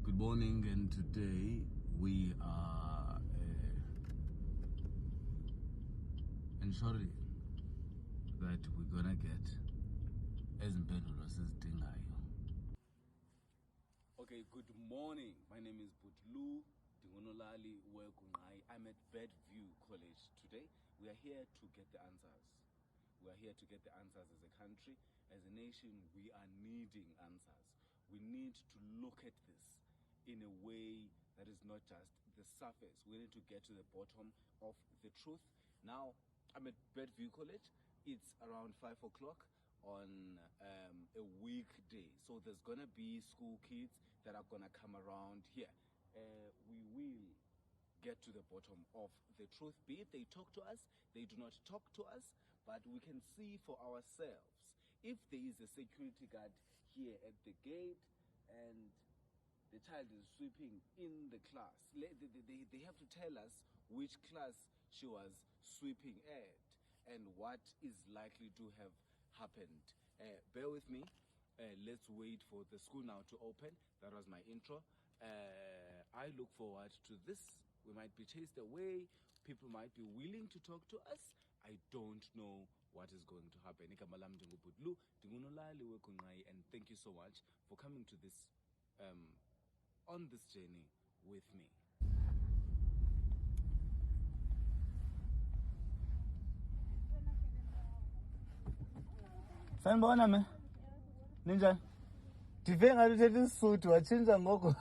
Good morning, and today we are ensuring that we're gonna get ezimpendulo sizidingayo. Okay, good morning. My name is Butlu Dingonolali Wekungai. I'm at Bedview College today. We are here to get the answers. We are here to get the answers as a country. As a nation, we are needing answers. We need to look at this in a way that is not just the surface. We need to get to the bottom of the truth. Now, I'm at Bedview College. It's around 5 o'clock on a weekday. So there's going to be school kids that are going to come around here. We will get to the bottom of the truth. Be it they talk to us, they do not talk to us, but we can see for ourselves. If there is a security guard here at the gate and the child is sweeping in the class, they have to tell us which class she was sweeping at and what is likely to have happened. Bear with me. Let's wait for the school now to open. That was my intro. I look forward to this. We might be chased away. People might be willing to talk to us. I don't know what is going to happen. And thank you so much for coming to this on this journey with me. Sanibona me. Ninjani? Ndive ngathi uthetha isiSuthu watshintsha ngoku.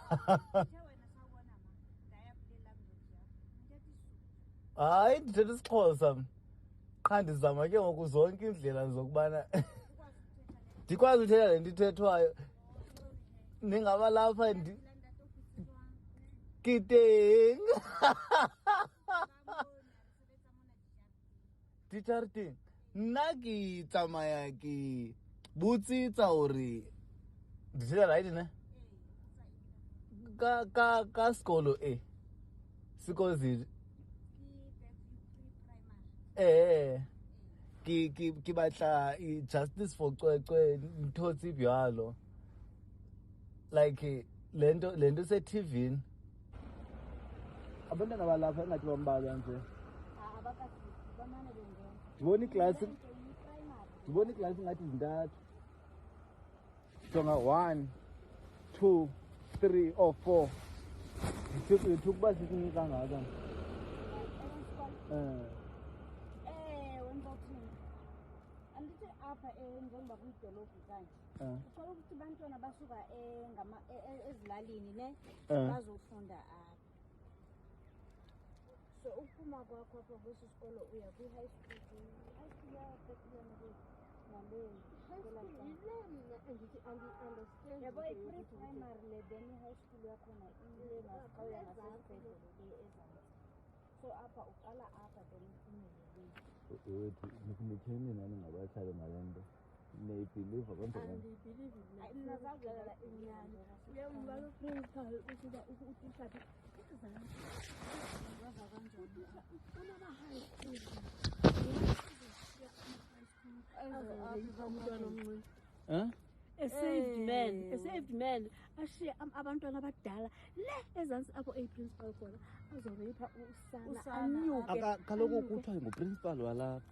Hayi ndithetha isiXhosa. Qha ndizama ke ngoku zonke indlela zokubana ndikwazi uthetha le nto ithethwayo. Ningaba lapha kiteng. Dicharting. Nna ke tsamaya ke botsitsa hore ditshela right ne ka sekolo sekozi ke batla justice for cwecwe ntotsi byalo like lento se TV abantwana balapha engathi bambala nje ndibona iklasi ngathi zintathu jonga 1 2 3 or 4 ndithuka uba sisinika kangaka andithi apha njengoba kwidolophu kanje uthola ukuthi abantwana basuka ezilalini ne bazofunda apha. So uphuma kwakho apha kwesi sikolo uya kwi-high school yabo i-pre-primary le then i-high school yakhona ile nasixawuya nasesibhedlele ezantsi. So apha uqala apha then uphumele wethu nikheni nani ngabahlali ngale nto niyayibhiliva kanjani? Nazaxelela inyani uyawuba lo-principal ukuba utitshala baza kanjani unama-high school umntwana omncane a saved man ashiye abantwana abadala le ezantsi apho principal khona azoripha usana anyuke kaloku kuthiwa nguprincipal walapha.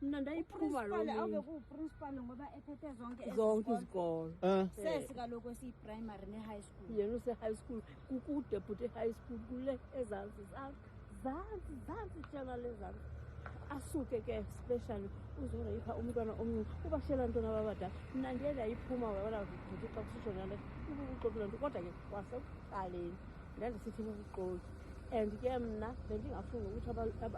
Mna ndayiphuma principal ngoba ephethe zonke izikolo sesi kaloku esiyi-primary ne-high school yena use-high school kukude but i-high school kule ezantsi zanzi tshana zantsi asuke ke specially uzoripha umntwana omncinci ubashiyela ntona babadala. Mna ndiye ndayiphuma wabona ndithi xa kusitshona le ubuxoxela nto kodwa ke kwasekuqaleni ndandisithi bubuxoki and ke mna bendingafuni ukuthi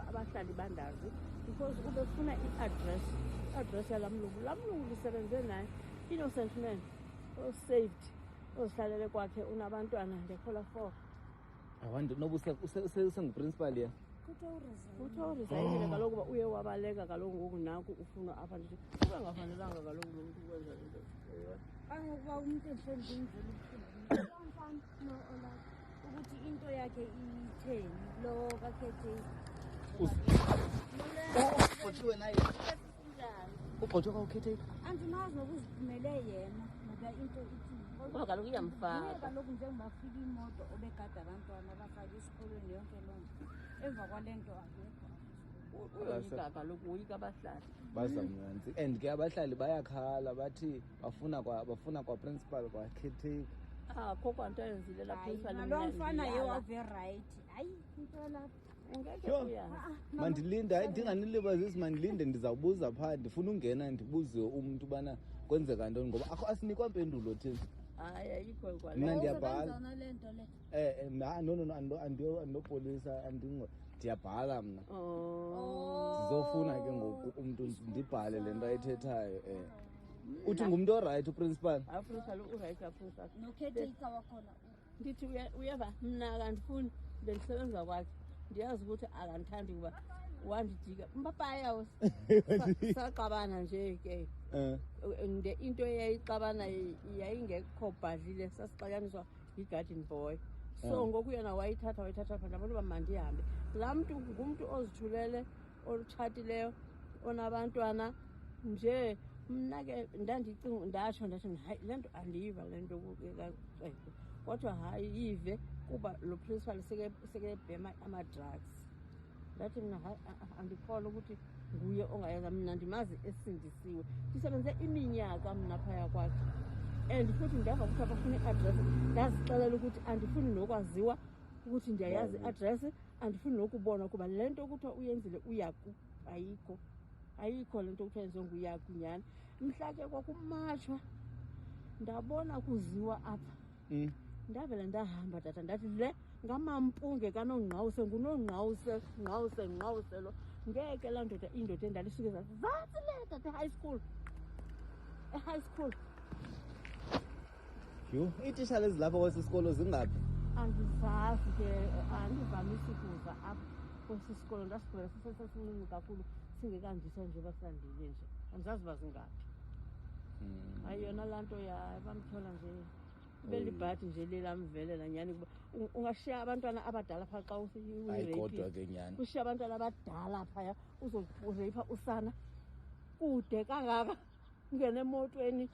abahlali bandazi because ubefuna i-address yalaa mlungu lisebenze naye innocent man osaved ozihlalele kwakhe unabantwana ndekhola 4 awandi noba usenguprincipal ye kuthiwa urisayinile kaloku uba uye wabaleka kaloku ngoku naku ufuna apha ndithi ube ngafanelanga kaloku lo mntu ukwenza into angokuba umntu ehlendinzela ukuthi into yakhe itheni lo kakhethe ugxothiwe naye ugxothiwe ka ukhethe andimazi nokuziphumele yena ngoba into ithini ngoba kaloku iyamfaka kaloku njengobafika imoto obegada abantwana bafake esikolweni yonke loo nto emva kwale nto akekho uyoyika kaloku woyika abahlali bazamnanzi and ke abahlali bayakhala bathi bafuna kwa-principal kwakhetheki akho kwanto ayenzile la principal lo mfana yewave right hayi into lapha mandilinde hayi ndinganilibazisi mandilinde ndizawubuza phaa ndifuna ungena ndibuze umntu ubana kwenzeka ntoni ngoba akho asinikwa mpendulo thina hayi ayikho kwalo mna ndiyabhala no andinopolisa ndiyabhala mna sizofuna ke ngoku umntu ndibhale le nto ayithethayo uthi ngumntu orayithi uprincipal aprincipal urayithi aprincipal nokhetheka wakhona ndithi uyeva mna akandifuni bendisebenza kwakhe ndiyazi ukuthi akandithandi kuba wandijika mpapaya saqabana nje ke into eyayixabana yayingekho bhadlile sasixayaniswa yi-garden boy so ngoku yena wayithatha nabantu bamandihambe laa mntu ngumntu ozithulele olutshatileyo onabantwana nje mna ke ndatsho hayi le nto andiyiva le nto kaxeko kodwa hayi yive kuba lo principal sekebhema ama-drugs ndathi mna hayi andikholwa ukuthi nguye ongayenza mna ndimazi esindisiwe ndisebenze iminyaka mna phaya kwakhe and futhi ndava ukuthi abafuna i-adress ndazixelela ukuthi andifuni nokwaziwa ukuthi ndiyayazi i-adress andifuni nokubona kuba le nto kuthiwa uyenzile uyaku ayikho le nto kuthiwa yenziwe nguyaku nyhani mhla ke kwakumatshwa ndabona kuziwa apha ndavela ndahamba tata ndathi le ngamampunge kanongqawuse ngunongqawuse lo ngeke laa ndoda indoda endalisuke zathi zantsi le tata e-high school yho iitishara ezilapha kwesi sikolo zingaphi andizazi ke andivamisi kuza apha kwesi sikolo ndasigqibela sisesesincinci kakhulu singekandiswa nje basandile nje andizazi uba zingaphi hayi yona laa nto bamthola nje belibhadi nje lelamvelela nyhani kuba ungashiya abantwana abadala phaa xa kodwa ke nyhani ushiya abantwana abadala phaya uzoreyipha usana kude kangaka ungene emotweni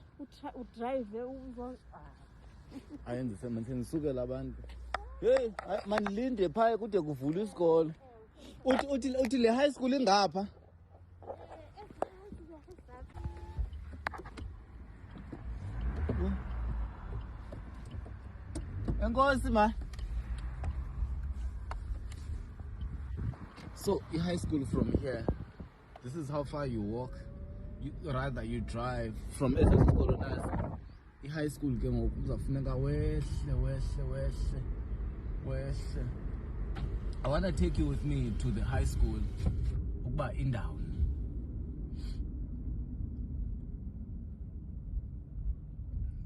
udrayive ayenzise mandisendisukela abantu heyi mandilinde phaya kude kuvula isikolo uthi le high school ingapha enkosi ma so high school from here this is how far you walk rather you drive from esesikolo nasi i-high school ke ngoku kuzafuneka wehle I want to take you with me to the high school ukuba indawo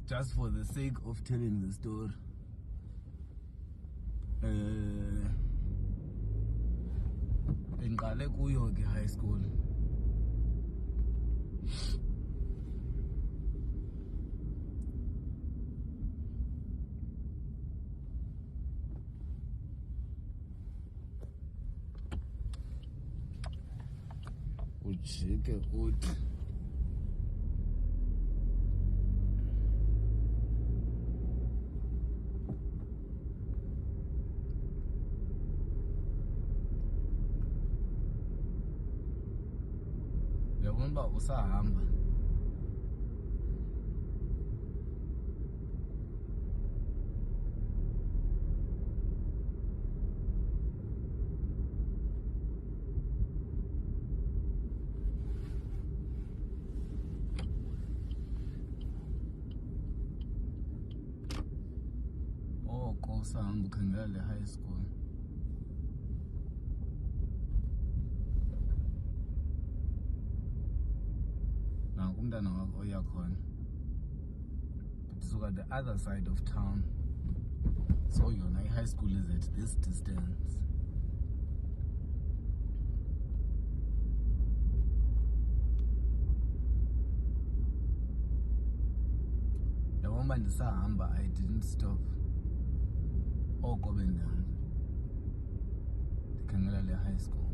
just for the sake of telling the story ngiqale kuyo ke high school ujike uthi uyabona uba usahamba usahamba ukhangela le high school nanku umntana wakho oya khona suka the other side of town so yona i-high school is at this distance yabona uba ndisahamba I didn't stop oko bendihamba ndikhangela le high school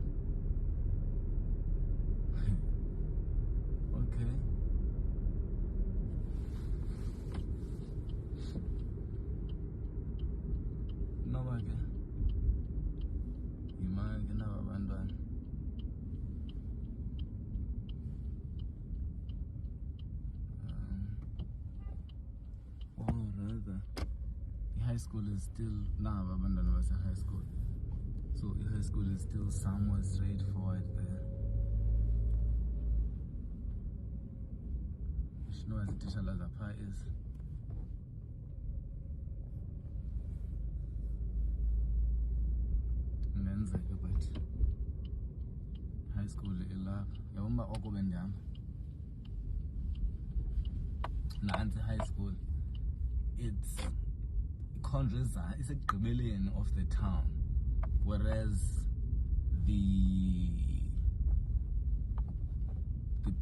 okay the high school is still now abandoned was a high school. So the high school is still somewhat straightforward there. You know as the teacher Lazapa is. But high school ilapha yabona oko bendihamba nansi high school it's ekugqibeleni of the town, whereas the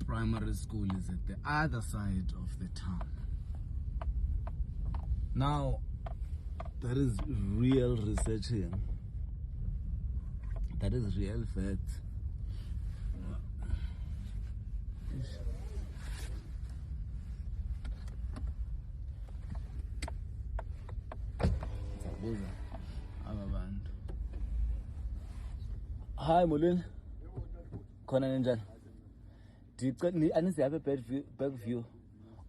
primary school is at the other side of the town. Now that is real research here. That is real fact. Hi Mulin. Khona ninjani? Anizi have a back view.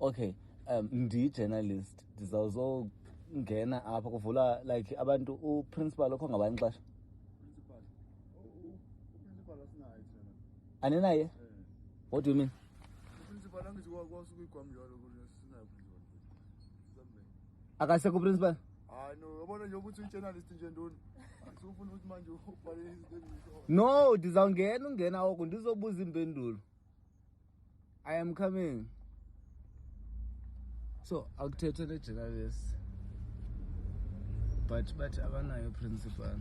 Okay. Ndi-journalist. Ndizawuzongena apha kuvula like abantu uprincipal okho ngabani xesha? Aninaye? What do you mean? Akasekho principal? No, ndizawungena ungena oko ndizobuza impendulo. I am coming. So akuthethe ne-journalist. But abanayo principal.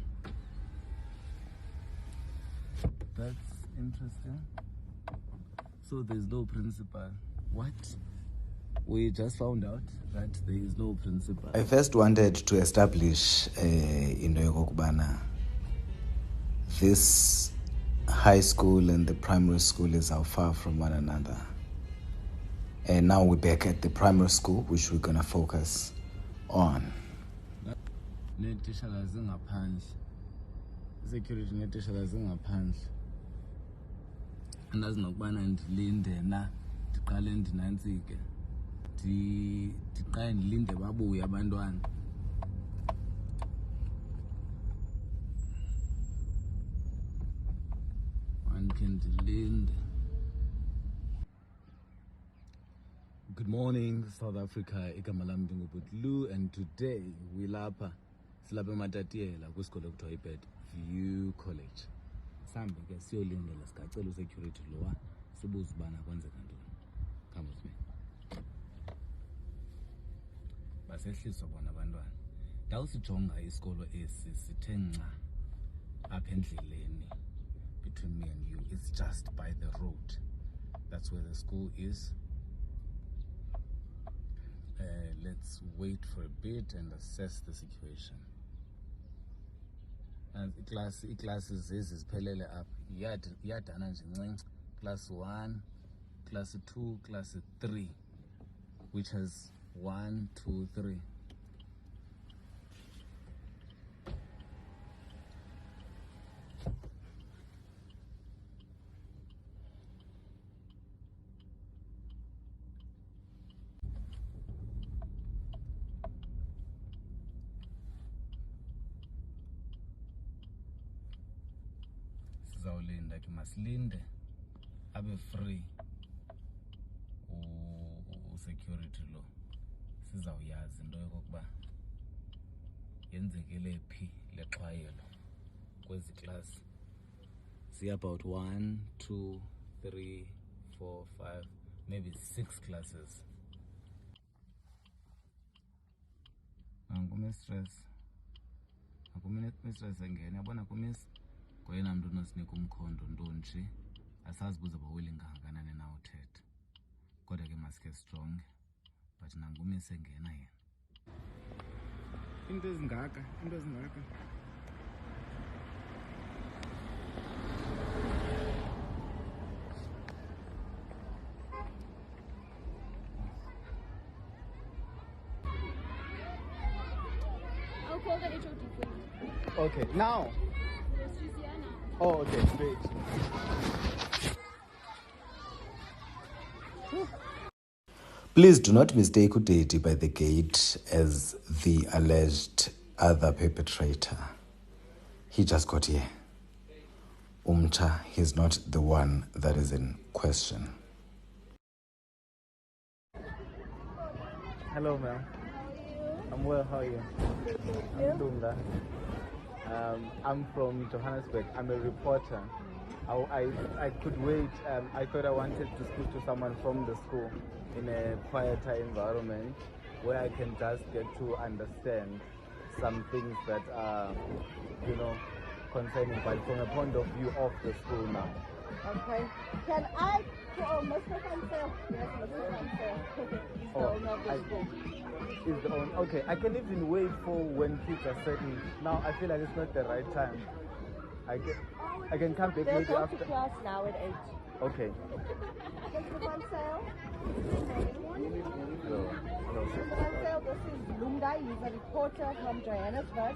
That's interesting. So there's no principal. What? We just found out that there is no principal. I first wanted to establish into yokokubana this high school and the primary school is how far from one another. And now we're back at the primary school, which we're going to focus on. Security netishala zingaphandle. Andazi nokubana ndilinde na ndiqale ndinantsike ndiqale ndilinde babuye abantwana. Andikhe ndilinde. Good morning South Africa, igama lami ndinguButlu, and today silapha eMatatiyela kwisikolo kuthiwa iBed View College. Sambe ke siyolindela sikacela security lowa sibuze ubana kwenzeka ntoni. Come with me. Basehliswa bona abantwana. Ndawusijonga isikolo esi sithe nca apha endleleni between me and you. It's just by the road. That's where the school is. Let's wait for a bit and assess the situation. And classes ziphelele up. Iyadana nje ncinci. Class 1, class 2, class 3, which has 1, 2, 3. Sizawulinda ke masilinde abe free security lo sizawuyazi into yokokuba yenzekele phi lexhwayelo kwezi class. See about 1, 2, 3, 4, 5, maybe 6 classes. Mistress engene yabona kumiss ngoyena mntu onosinika umkhondo ntonje asazibuza baweli kangakanani na uthetha kodwa ke masike strong but nangumiss engena yena into ezingaka. I'll call the HOD for you. Okay, now. Oh, okay, great. Please do not mistake Udedi by the gate as the alleged other perpetrator. He just got here. Umcha, he's not the one that is in question. Hello, ma'am. I'm well, how are you? I'm Dunga. I'm from Johannesburg. I'm a reporter. I could wait. I thought I wanted to speak to someone from the school in a quieter environment where I can just get to understand some things that are, concerning, but from a point of view of the school now. Okay. Can I call Mr. Hansel? Yes, Mr. Hansel. He's the owner of the school. He's the owner. Okay, I can even wait for when kids are settled. Now I feel like it's not the right time. I can come back They'll maybe go after. to class now at 8. Okay. Mr. Hansel? Hello. Hello. Mr. Hansel, this is Lunga. He's a reporter from Johannesburg.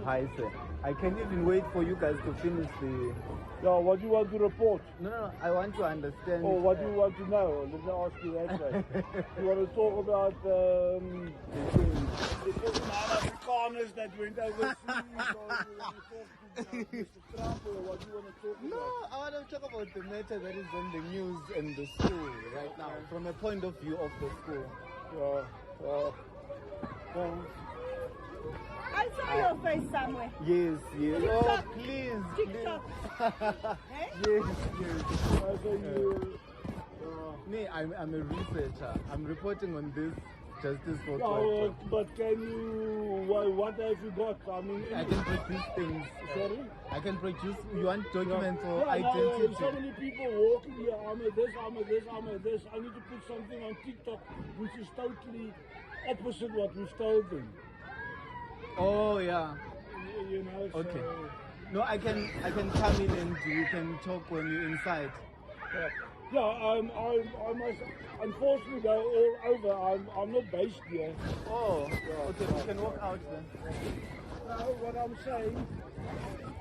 Hi, sir. I can even wait for you guys to finish the... Yeah, what do you want to report? No, I want to understand... Or what do you want to know? Let me ask you that way. You want to talk about the Afrikaners that went overseas, or you want to talk to Mr. Trump, or what do you want to talk about? No, I want to talk about the matter that is on the news and the school right now, from a point of view of the school. I saw your face somewhere. Yes. TikTok. Oh, please. TikTok. Yes. Me, I'm a researcher. I'm reporting on this justice for all. But can you, what have you got? I mean, I can produce things. Sorry? I can produce, you want documents or identity? So many people walking here, I'm a this. I need to put something on TikTok which is totally opposite what we've told them. Oh yeah. You know. Okay. So, no, I can come in and we can talk when you're inside. Yeah, I must unfortunately go all over. I'm not based here. Oh, okay. We can walk out then. No, what I'm saying,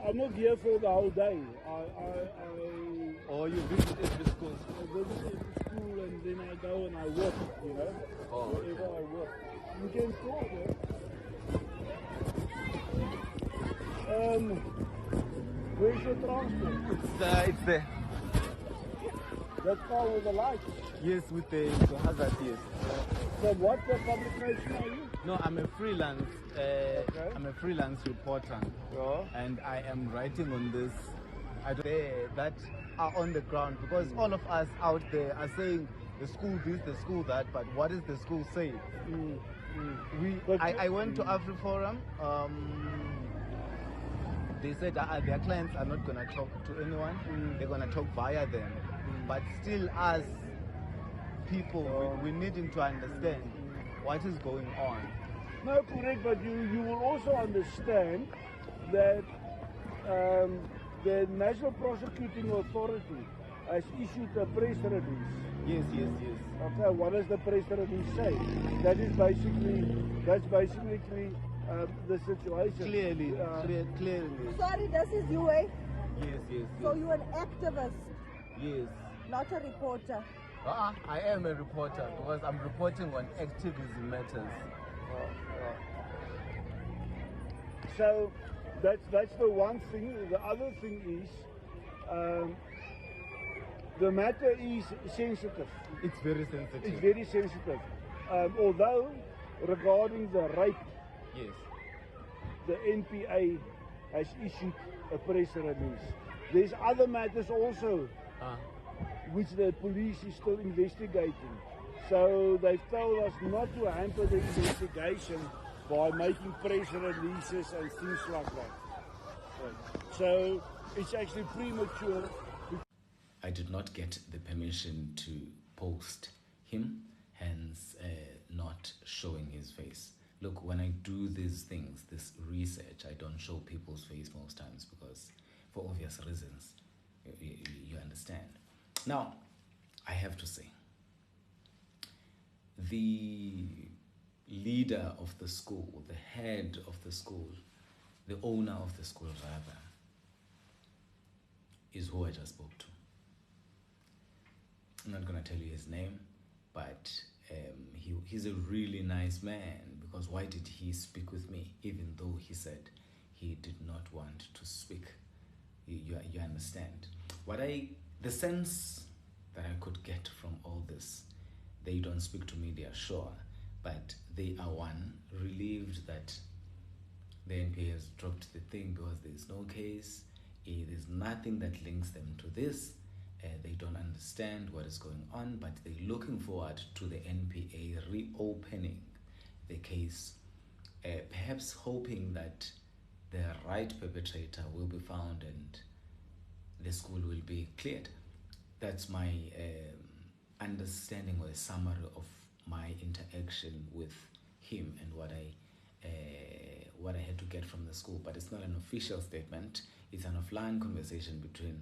I'm not here for the whole day. You visit every school. I visit every school and then I go and I work. Wherever I work. You can talk. Where's your transport? It's there. That car with the lights? Yes, with the hazard, yes. So what publication are you? No, I'm a freelance. I'm a freelance reporter, and I am writing on this. That are on the ground, because all of us out there are saying the school this, the school that, but what is the school saying? I went to AfriForum. They said their clients are not going to talk to anyone. They're going to talk via them. But still, as people, we needing to understand what is going on. No, correct, but you will also understand that the National Prosecuting Authority has issued a press release. Yes. Okay, what does the press release say? That's basically the situation. Clearly. Sorry, this is you, eh? Yes. So you're an activist? Yes. Not a reporter? I am a reporter because I'm reporting on activism matters. So that's the one thing. The other thing is the matter is sensitive. It's very sensitive. It's very sensitive. Although regarding the rape, yes, the NPA has issued a press release. There's other matters also which the police is still investigating. So they've told us not to hamper the investigation by making press releases and things like that. So it's actually premature. I did not get the permission to post him, hence not showing his face. Look, when I do these things, this research, I don't show people's face most times because for obvious reasons, you understand. Now, I have to say, the leader of the school, the head of the school, the owner of the school rather, is who I just spoke to. I'm not going to tell you his name, but he's a really nice man, because why did he speak with me, even though he said he did not want to speak? You understand? The sense that I could get from all this, they don't speak to media, sure, but they are relieved that the NPA has dropped the thing, because there's no case, there's nothing that links them to this. They don't understand what is going on, but they're looking forward to the NPA reopening the case, perhaps hoping that the right perpetrator will be found and the school will be cleared. That's my understanding, or a summary of my interaction with him and what I had to get from the school. But it's not an official statement. It's an offline conversation between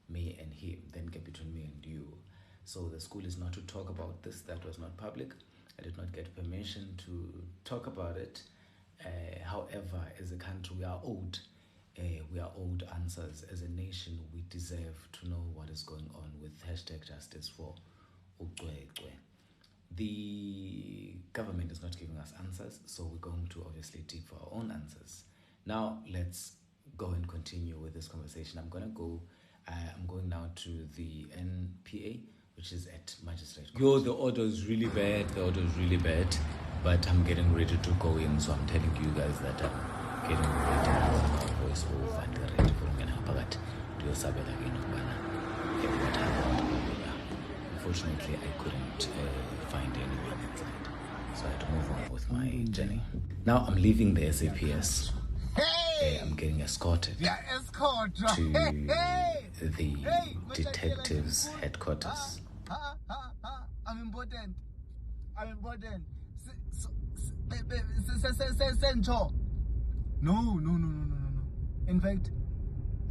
me and him, then between me and you. So the school is not to talk about this. That was not public. I did not get permission to talk about it. However, as a country, we are owed answers. As a nation, we deserve to know what is going on with #justice for uCwecwe. The government is not giving us answers, so we're going to obviously dig for our own answers. Now, let's go and continue with this conversation. I'm going now to the NPA, which is at Magistrate Court. The order is really bad. But I'm getting ready to go in, so I'm telling you guys that I'm getting ready to have my voice over and ready for But do you sabe again? Unfortunately, I couldn't find anyone inside, so I had to move on with my journey. Now I'm leaving the SAPS. I'm getting escorted to the detectives' headquarters. I'm important. No. In fact,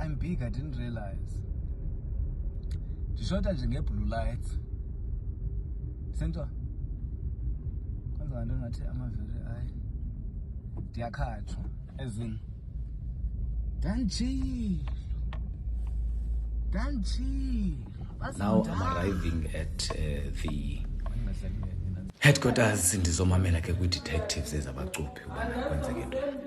I'm big. I didn't realize. Short as blue lights. Center. Because I don't know. I'm very high. Diakacho. As in. Danchi. Now I'm arriving at the headquarters in the Zomamela ke ku detectives ezabaquphi ubana kwenzeke ntoni.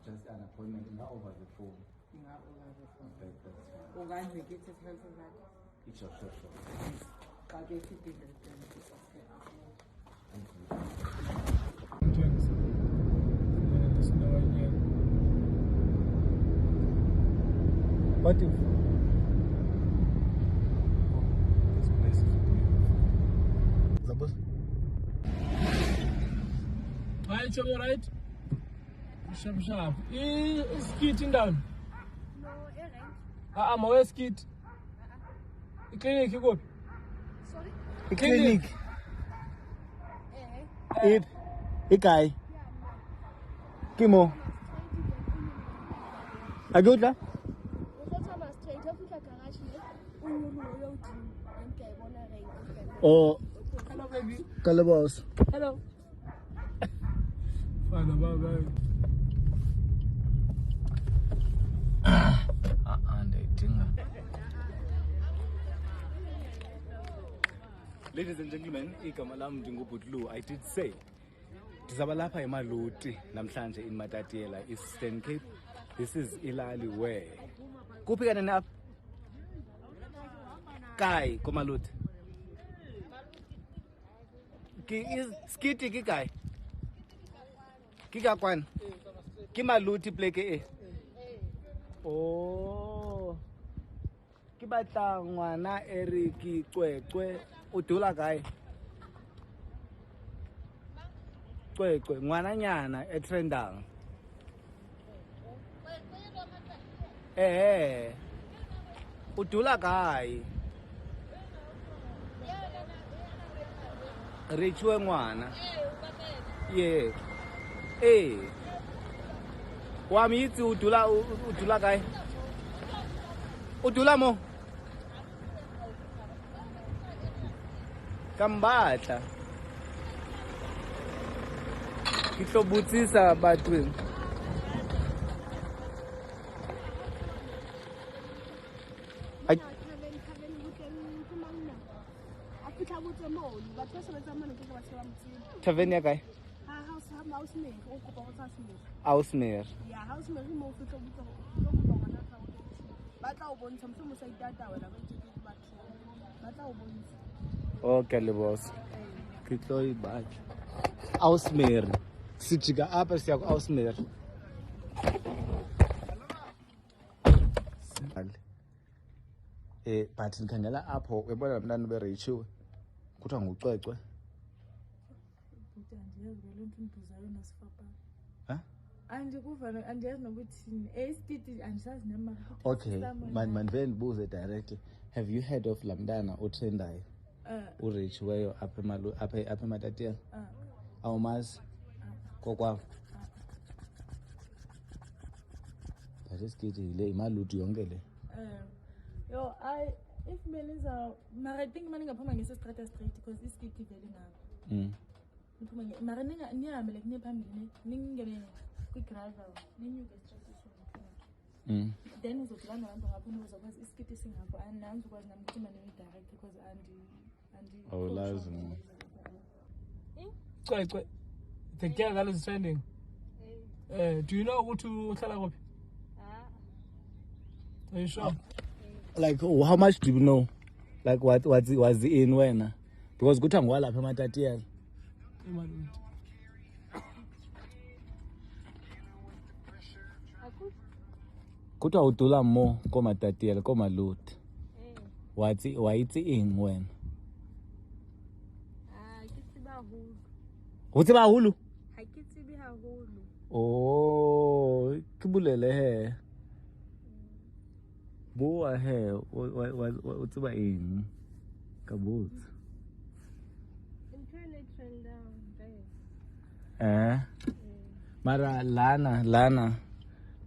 Just an appointment over the phone. What if this place is beautiful? Right, you're right. Sharp. Is skitting down? No, it ain't. I'm always skit. The clinic, you go. Sorry? The clinic. Eh? Guy. Kimo. I go there. Oh. Hello, baby. Hello, boss. Hello. Bye. Ladies and gentlemen, igama lam ndinguButlu. I did say ndizaba lapha eMaluti namhlanje in Matatiela, Eastern Cape. This is Ilali where kuphi kanene apha Kai, Komalut. Skitty ki kai. Ki ka kwan. Ki maluti pleke e. Oh. Ki batla ngwana Eric Cwecwe o dula kae? Cwecwe ngwana nyana e trendang. O dula kae? Richwe ngwana. Yeah. Wa mitsi o dula kae? O dula mo? Kambatla. Ke tlo botsisa batho. Tavern ya kae? Ausmeer. Yeah, house me mo fitlo botsa ba tla o bontsha motho mo sa itata wena ba ntse ke batho ba tla o bontsha. Okay le boss. Ke tlo I batla. Ausmeer. Sijika apha siya ku Ausmeer. But ngikhangela apho uyabona abantwana beRachiwe kuthiwa nguCwecwe. Okay, man vele ndibuze directly. Have you heard of Lamdana otrendayo? URachiweyo apha eMatatiyela? Awumazi? Kokwabo? But iskiti le imaluti yonke le. Yo, if Melissa, I think man ngaphuma ngesestrata straight because iskiti vele ngapha. Ngiphuma mara niyami like niphambili ningene kwigravel ninyuke straight. Then uzodlana nabantu ngapha uzokwazi iskiti singapho andizokwazi nami ukuthi manje direct because andi Awulazi. Cwecwe. The girl that is trending. Do you know ukuthi uhlala kuphi? Are you sure? Like how much do you know? Like what was in when? Because kuthiwa ngwalapha eMatatiyela. Kuthiwa udula mo koMatatiyela koMaluti. Wayitsi eng wena? ke tsiba hulu. O tseba hulu? Ha ke tsibe haholo. Oh, ke bulele he. Boa he, o tseba eng? Ka botsa. Mara Lana,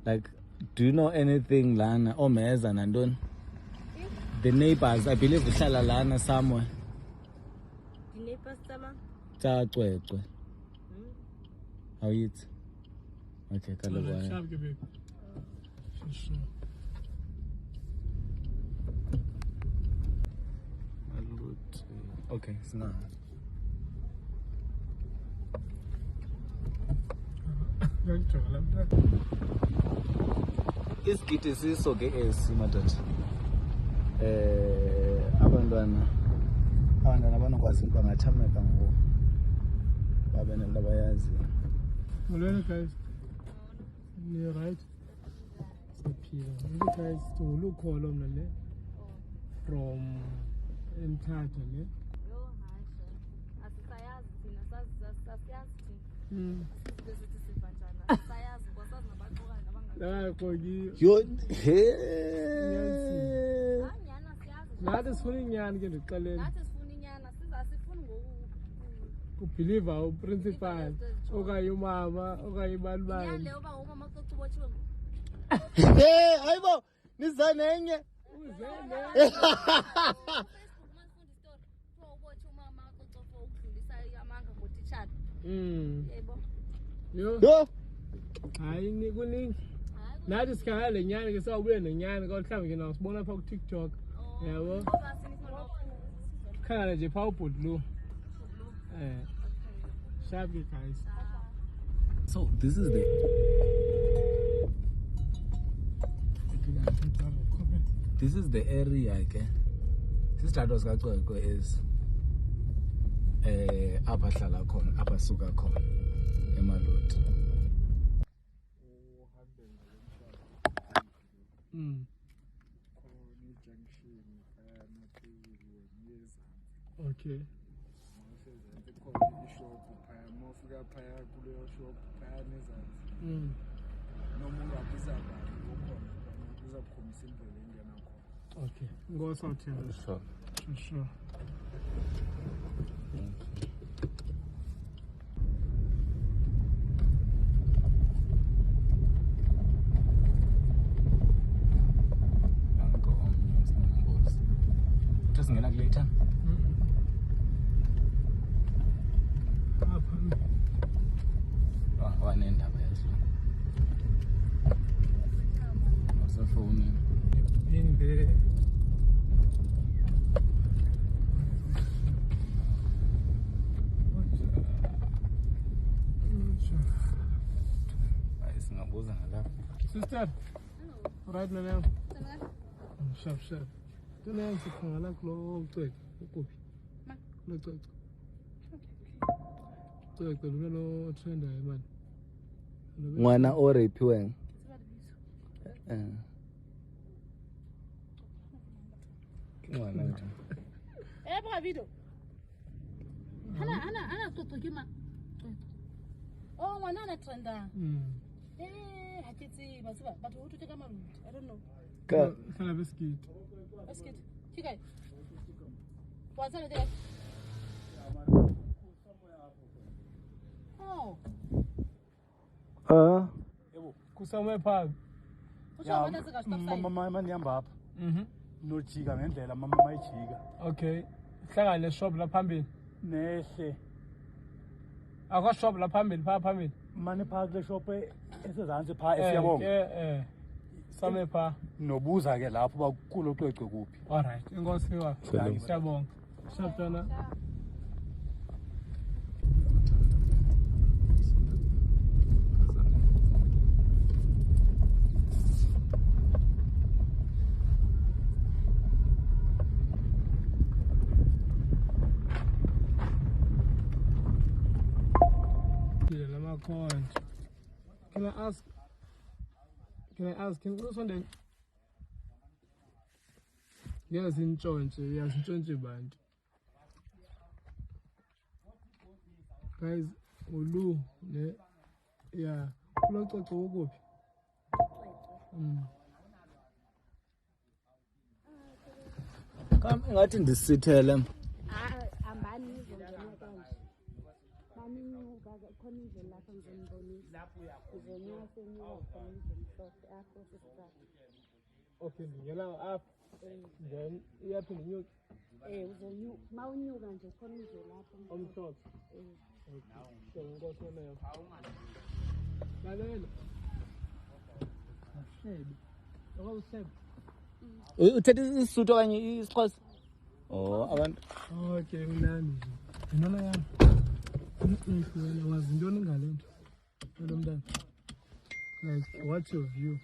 like, do you know anything Lana? Meza nandon? The neighbors, I believe uhlala Lana somewhere. The neighbors sama? Cha Cwecwe. How you? Okay, kalabaya. Sure. Okay, so now. Isigidi siso ke esimadoda. Abantwana abanokwazi bangathameka ngo babe nento abayazi. Hello guys. You're right. So guys, to look all on the from Mthatha ne. Yo hayi. Asisayazi thina saziyazi. Besithi sifanjana. Sayazi ngosazi nabaqoka nabangaka. Yo Anyana siyazi. Nathi sifuna inyani ke ndiqaleni. Nathi sifuna inyana sizasifuni kubelieve uprincipal okanye umama okanye ibalibali. Inyani leyo ba umama ococubotshiwe. Hayibo niza nenye. Yo. Hayi nikuningi. Nathi sikhangela lenyani ke sawubuye nenyani kodwa mhlawumbe ke nasibona pha ku TikTok. Yabo. Khangela nje pha uBhudlu. Sharp guys. So this is the This is the area, okay? Sisithathu sikacwecwe is apha hlala khona, apha suka khona eMaloti. Okay. Okay. Go out here. Sure. Sure. Singena later. Wanendaba yazo. Wasefoni. In the Singabuza ngala. Sister. Right now. Sharp. Tuna sikhangala kulo cwecwe ukuphi? Lo cwecwe. Cwecwe lo trenda man. Ngwana o rapiweng. Ngwana nje. Bra video. Hana cwecwe ke ma. Oh, ngwana na trenda. Ha ke tse ba tseba batho ho tutse ka maluti. I don't know. Ka Kana biscuit. Basket. Chikai. What's that there? Oh. Kusomwe pha. Mama nihamba apha. Nojika ngendlela mama mayijika. Okay. Hlangane shop la phambili. Nehle. Akho shop la phambili pha phambili. Mane pha kule shop esezantsi pha esiyabonga. Some pha. Nobuza ke lapho bakulo cwecwe kuphi. All right. Inkosi wa. Siyabonga. Shaptana. Can I ask? Can you go something? Yes, in Chonche band. Guys, Ulu, yeah, look at the Come ngathi ndisithele. Ambani izongena kanje. Baninyuka khona indlela lapha ngizonibonisa. Lapho uzonyuka senyuka khona izomhlophe apho sisithathu. Okay, ngiyela up. Then iyaphinda inyuke. Uzonyuka mawunyuka nje khona indlela lapha omhlophe. So ngikona leyo. Lalela. Ashebe. Awusebe. Uthethe isisuthu kanye isiXhosa. Oh, abantu. Okay, mnandi nje. Yinona yami. Wena wazi intoni ngale nto? Lo mntana. Like, what's your view?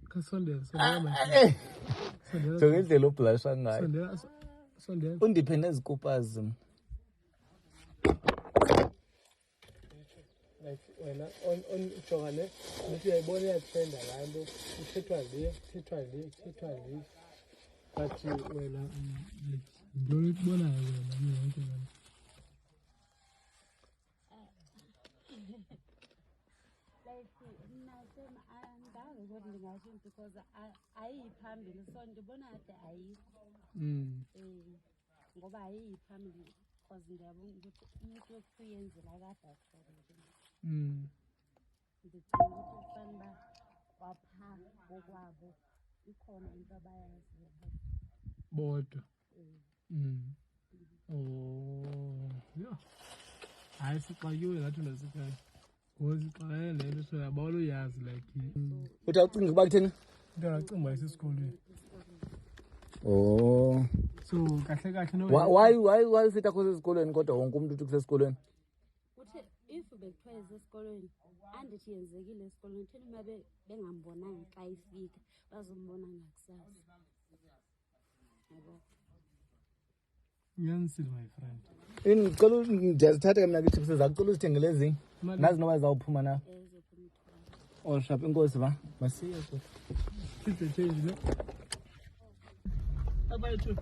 Kasondela, manje. So ngendlela oblusha ngayo. Sondela. Undiphe nezikupazi. Like wena on jongane ukuthi uyayibona iyatrenda la nto uthethwa le but wena into ikubonayo wena yonke la because ayiphambili so ndibona ade ayikho ngoba ayiphambili because ndiyabona ukuthi umuntu wokuyenzela kade akhona ndicinga ukuthi fanele wapha kokwabo ikhona into abayaziyo bodwa oh yeah hayi sixakiwe ngathi ndasikhaya ngozi xa le nto soyabona uyazi like uthi awucingi ukuba kutheni ndacinga uba isesikolweni oh so kahle no why usithi akho sesikolweni kodwa wonke umuntu uthi kusesikolweni uthi if bekuthiwa esesikolweni andithi yenzekile esikolweni thina uma bengambonanga xa ifika bazombona ngakusasa Nyanisile my friend. Ngicela ngiyazithatha mina ke tips zakho cela uzithengele ezinye. Nazi noba izawuphuma na. Oh shap inkosi ba. Masiya so. Sithi change ne. Abayithu.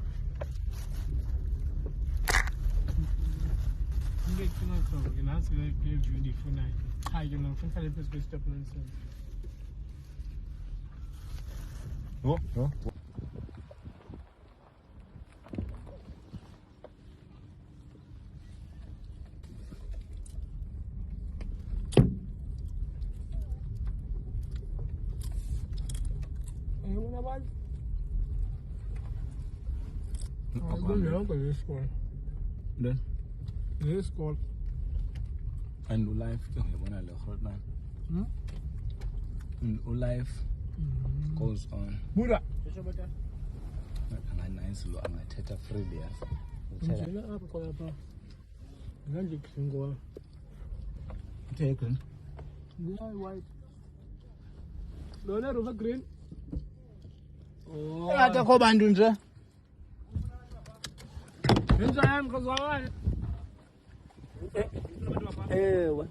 Ngikufuna khona ke nasi ke view ndifunayo. Hayi ke mina ngifuna phezulu kwestop nonsense. Oh, oh. Then this call and life ngiyabona le hotline. Life goes on. Buda. Nice lo angathetha freely yasa. Ngijela apha khona pha. Nganje khingola. Take green. Yeah, white. Lona roba green. Oh. Ata ko bantu nje. Njani ngizwakala? Ewe.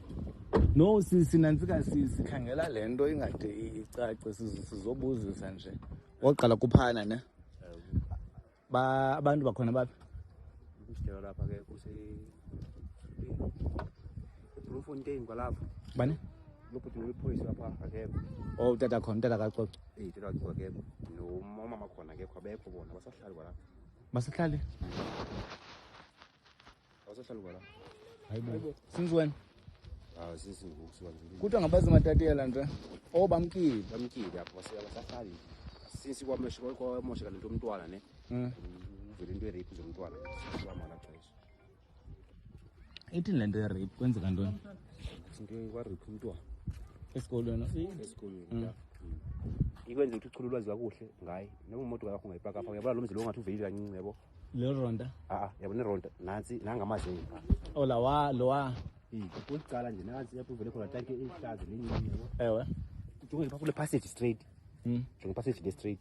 No sinantsika sikhangela lento ingade icace sizobuzisa nje. Oqala kuphana ne. Abantu bakhona baphi? Ukujela lapha ke kuse Bloemfontein kwalapha. Bani? Lophuthi nopolice lapha akekho. Oh tata khona tata kaxoxa. Tata akekho. No mama khona akekho abekho bona basahlali kwalapha. Basahlali? Basahlali kwalapha. Hayibo. Since when? Since ngokusuka nje. Kuthiwa ngabazi matatiyela nje. Oh bamkile apha basahlali. Since kwamosha lento umntwana ne. Uvele into rape zomntwana. Kwamana xesha. Ithi lento rape kwenzeka ntoni? Into kwa rape umntwana. Esikolweni. Esikolweni. Ikwenza ukuthi uchule ulwazi kakuhle ngayi. Noma umuntu wakho ungayipaka apha. Uyabona lo mzilo ongathi uveli kancinci yabo. Le ronda. Yabona ironda nansi nangamazenga. Oh lowa. Ukucala nje nansi yapho uvele khona tanke ihlazi lenyini yabo. Ewe. Ujonge lapha kule passage straight. Jonge passage le straight.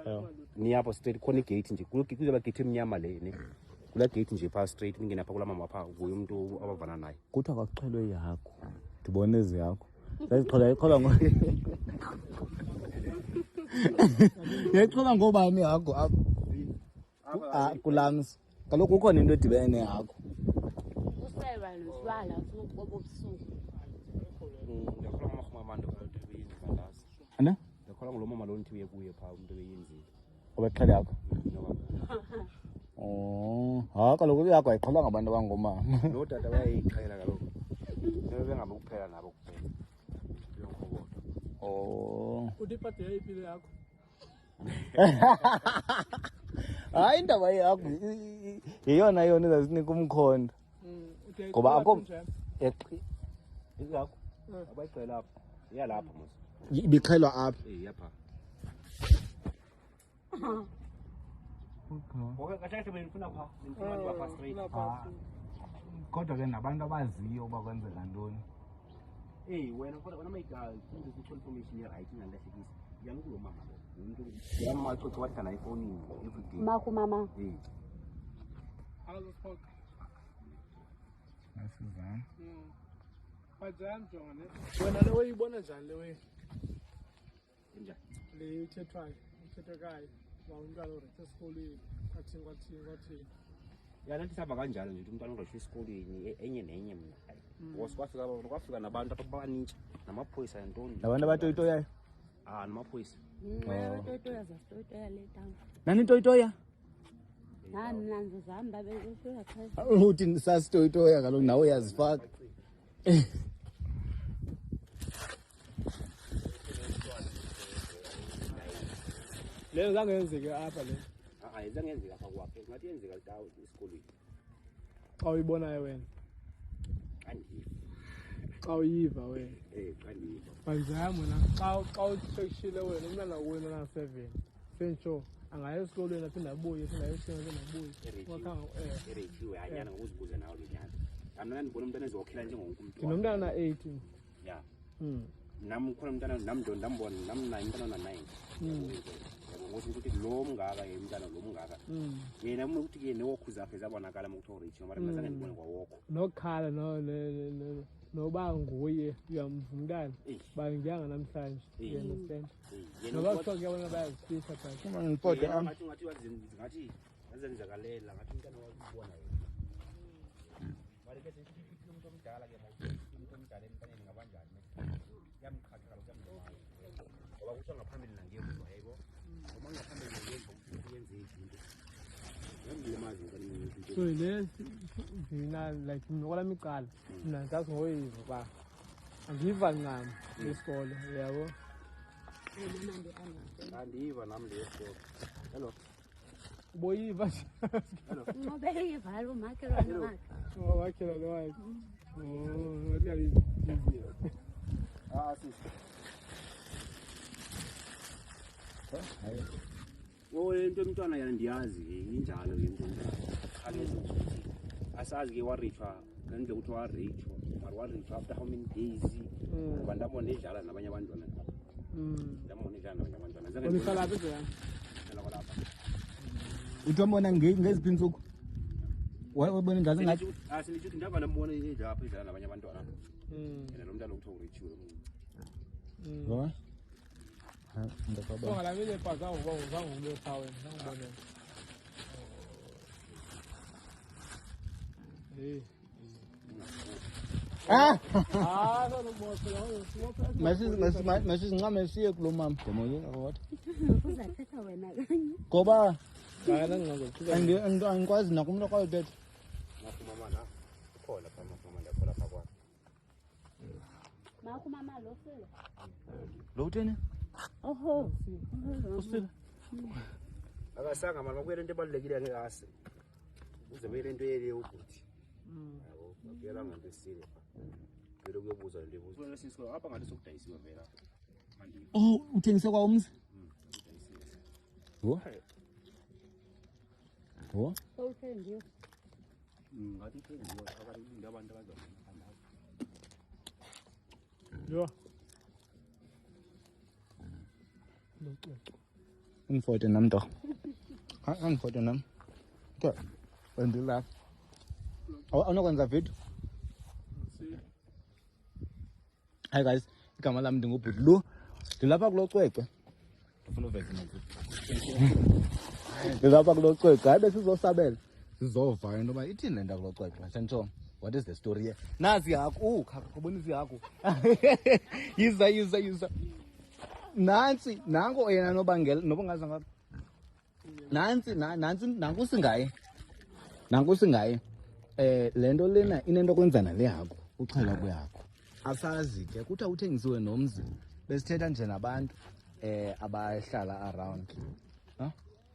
Ewe. Ni yapho straight khona igate nje. Kuzoba gate emnyama le ne. Kula gate nje pha straight ningena pha kula mama pha kuye umuntu abavana naye. Kuthiwa kwakuxhelwe yakho. Ndibone ezi yakho. Sayixhola ngo. Yexhola ngobani yakho apha? Kulams. Kaloku ukhona into edibene yakho. Useba noswala sobobusuku. Ngiyakhola mama abantu abantu beyenza fantastic. Ana? Ngiyakhola lo mama lo ntiwe kuye pha umuntu beyenzile. Obeqhele yakho. Oh, kaloku yakho ayixhola ngabantu abangomama. Lo tata bayayiqhela kaloku. Bengabe kuphela nabo kuphela. Yonkobodo. Oh. Uthi phathe yayipile yakho. Hayi indaba yakho yeyona ezasinika umkhondo. Ngoba akho yakho abayixhela lapha. Iyalapha mos. Ibixhelwa apha. Yapha. Okay, kahle mina ngifuna pha. Ngifuna lapha straight. Kodwa ke nabantu abaziyo uba kwenzeka ntoni. Wena kodwa wena mayigazi ukuthi information right ingalahlekisi. Yanukulo mama lo. Umuntu yamaxoxa wathi kana iphone everyday. Makho mama. Awuzofaka. Nasizana. Bajam John. Wena le uyibona njani le we? Njani? Le ithethwayo, ithethekayo. Umntwana orethe esikolweni, kwathi. Nathi saba kanjalo nje umntwana orethe esikolweni enye nenye mina. Kwafika nabantu abaningi namaphoyisa yantoni. Nabantu abatoyitoyayo? Namaphoyisa. Abatoyitoya zasitoyitoya le town. Nani toyitoya? Nami nanzo zihamba besoya phezulu. Uthi sasitoyitoya kaloku nawe uyazifaka. Leyo zangenzeke apha le. Zangenzeka apha kwapha. Ngathi yenzeka ndawo esikolweni. Xa uyibonayo wena. Xa uyiva wena. Xa ndiyiva. Banjani wena xa uthekishile wena umntana wena na 7. Sensho angaya esikolweni aphinda abuye aphinda abuye. Wakhanga erechiwe anyana ngokuzibuza nawe lenyana. Mina ngibona umntana ezokhela njengowonke umuntu. Nginomntana na 18. Yeah. Nami khona umntana nami ndambona nami naye umntana na 9. ngokuthi ukuthi lo mngaka yemntana lo mngaka yena uma ukuthi ke nokhu zakhe zabonakala ukuthi urichi ngoba mntana ngibone kwawokho nokhala noba nguye uyamvumntana bangiyanga namhlanje you understand noba kuthiwa kuyabona bayazifihla but uma ngiphoda ngathi ngathi yazenzakalela ngathi umntana wakubona yena mari ke sithi umuntu omdala ke umuntu omdala emntwaneni ngabanjani yamqhathaka lokuyamdala ngoba kuthiwa ngaphambili nangemva yebo uma ngaphambili nangemva uyenze izinto so thina like nokwalami icala mina ngikazi ngoyiva uba angiva ncam lesikole yabo andiyiva nami lesikole hello boyiva ngoba eyivala umakhelwane wakhe umakhelwane wakhe sister into emntwana yana ndiyazi injalo into akezi ukuthi asazi ke warithwa ngende ukuthi warithwa mari warithwa after how many days abantu abone edlala nabanye abantwana ndamone edlala nabanye abantwana ulihlala phi bya lapha uthomona ngeziphi insuku wabona ngazi ngathi sinithi ukuthi ndava nambona lapha edlala nabanye abantwana yena lo mntana ukuthi urithiwe ngoba ungalamile phaza uzangulo phawe ngibona masizincame siye kulo mama uzathetha wena kanye ngoba ngana angikwazi nakumntu okwayothetha mama na ukhona pha mama ndakhola pha kwakho makho mama lo sele lo utheni oho usile akasanga mama kuyele into ebalulekile ke ase uze beyele into yele ubhuti yabo ngiyela ngento esile phela kuyobuza into ebuza wena sisiko apha ngathi sokudayisiwe vela manje uthengise kwa umzi sowuthengiwe ngathi thengiwe akalinda abantu abazobona yo ungifote nam doch ungifote nam ke wendila awunokwenza video hi guys igama lami ndingubhuti Lu ndilapha kulo cwecwe ndifuna uveze ndilapha kulo cwecwe hayi besizosabela sizova into yoba ithini le nto kulo cwecwe sentshona what is the story here nazi ihagu khakubonisa ihagu yiza nanko yena nobangela noba ngaza ngapha nanku singaye le nto lena inento kwenza nale hagu uxhelwa kwehagu asazi ke kuthi uthengisiwe nomzi besithetha nje nabantu abahlala around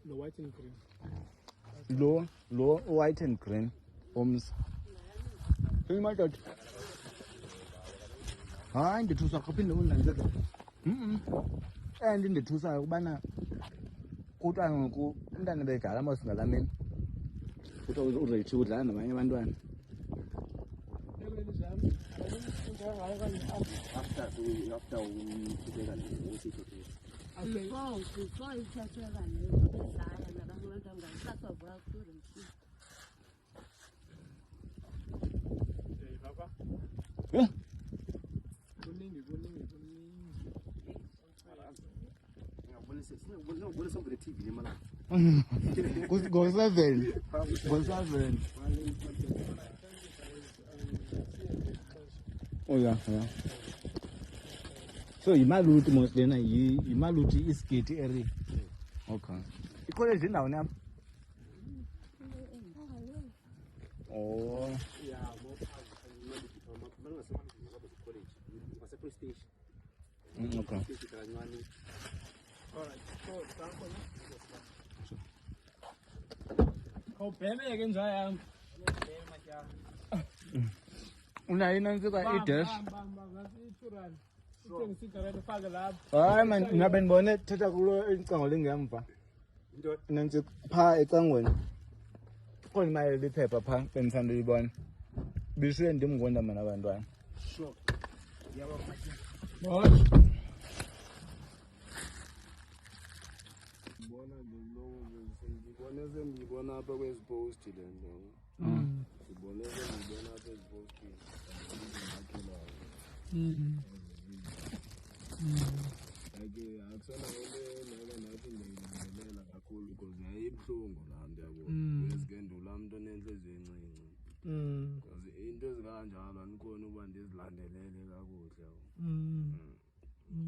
lo white and green lo white and green umzi imadoda hayi ndithusa kuphinde undanzeke and ndithusayo ukubana kuthiwa ngoku umntana bedlala masingalamini kuthiwa urechi udlala nabanye abantwana ngo-7 oh yeah so yimaluti mos lena yimaluti isigeti area okay ikholeji indaweni apha oh okay awubhemeke njayami unayo inantsika idash uthengisa igarete ufake lapho hayi man ngabe ndibone thetha kulo icango lingemva inantsika phaa ecangweni khona imali liphepha phaa bendithanda uyibona bisuye ndimngonda mana abantwana sendiyibona apha kwezi post le nto. Ndibone sendiyibona apha kwezi post. Like akusana into nathi ndiyilandelela kakhulu because yayibuhlungu laa nto yabo. Ngezigendula mntu onenhliziyo encinci. Because into ezikanjalo andikhona uba ndizilandelele kakuhle.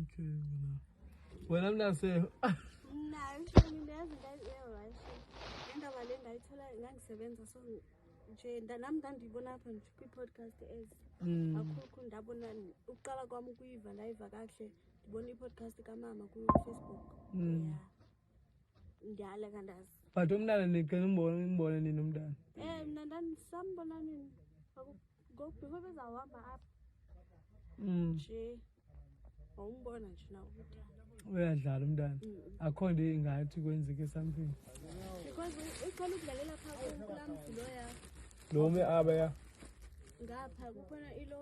Okay, wena mnase indaba le ngayithola ngangisebenza so nje nami ndandiyibona apha nje kwi-podcast akukho ndabona ukuqala kwami ukuyiva live kahle ndibona i-podcast kamama ku-Facebook ndiyale kandazi but umntana niqela umbone nini umntana mna ndandisambona nini before bezawuhamba apha nje wawumbona nje nawo uyadlala umntana akho nto ingathi kwenzeke something because ukhona ukudlalela phaa kulaa mzi loya lo me aba ya ngapha kukhona ilo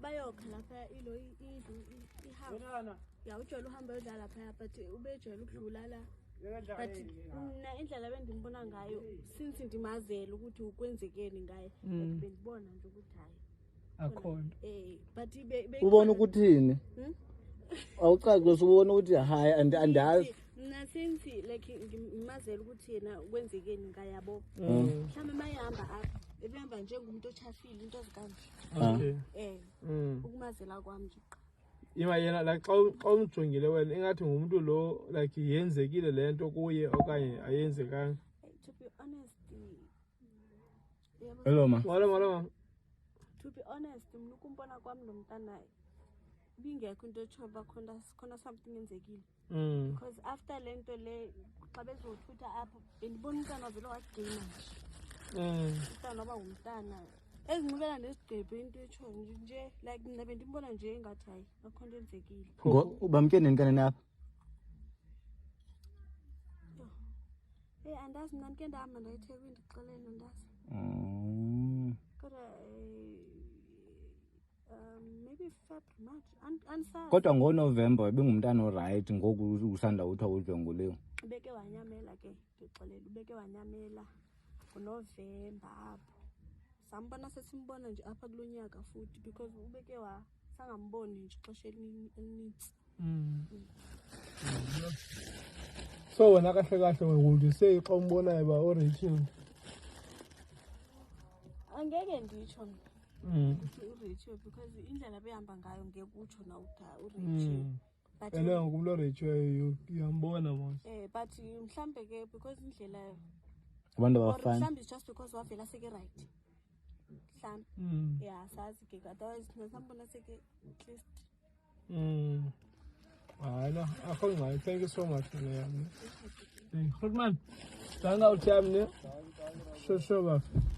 bayokha lapha ilo ihouse ujwayele uhamba uyodlala phaya but ubejwayele ukudlula la but mna indlela bendimbona ngayo since ndimazela ukuthi ukwenzekeni ngaye bendibona nje ukuthi hayi akhona but ubona ukuthini awucacise ubona ukuthi hayi andazi mna since like ngimazela ukuthi yena kwenzekeni ngayabo mhlawumbe mayihamba apha ebehamba njengomuntu ochafile into ezikanje ukumazela kwami nje ima yena like xa umjongile wena ingathi ngumuntu lo like yenzekile le nto kuye okanye ayenzekanga to be honest hello ma to be honest mna ukumbona kwami lo mntana bingekho into etshoba khona something enzekile because after le nto le xa bezothutha apha bendibona umntana vele wagcina umntana waba ngumntana ezinqibela nesigqebhe into etsho nje like mna bendimbona nje engathi hayi akho nto enzekile ubamke nini kanene apha andazi mna ndike ndahamba ndayithekwini ndixelele andazi kodwa maybe February March kodwa ngoNovember ebengumntana oright ngoku usanda uthi awudlwenguliwe ubeke wanyamela ke ndixelele ubeke wanyamela ngoNovember apho sambona sesimbona nje apha kulonyaka futhi because ubeke sangamboni nje ixesha elinintsi so wena kahle kahle would you say xa umbonayo ba uRachel angeke nditsho uRachel because indlela behamba ngayo ngeke utsho na uRachel but ngokulo Rachel uyambona mos but mhlambe ke because indlela abantu abafana mhlambe just because wavela seke right mhlambe sazi ke otherwise nasambona seke at least hayi no akho ngqayi thank you so much man Goodman danga uthi yami ne sho bafana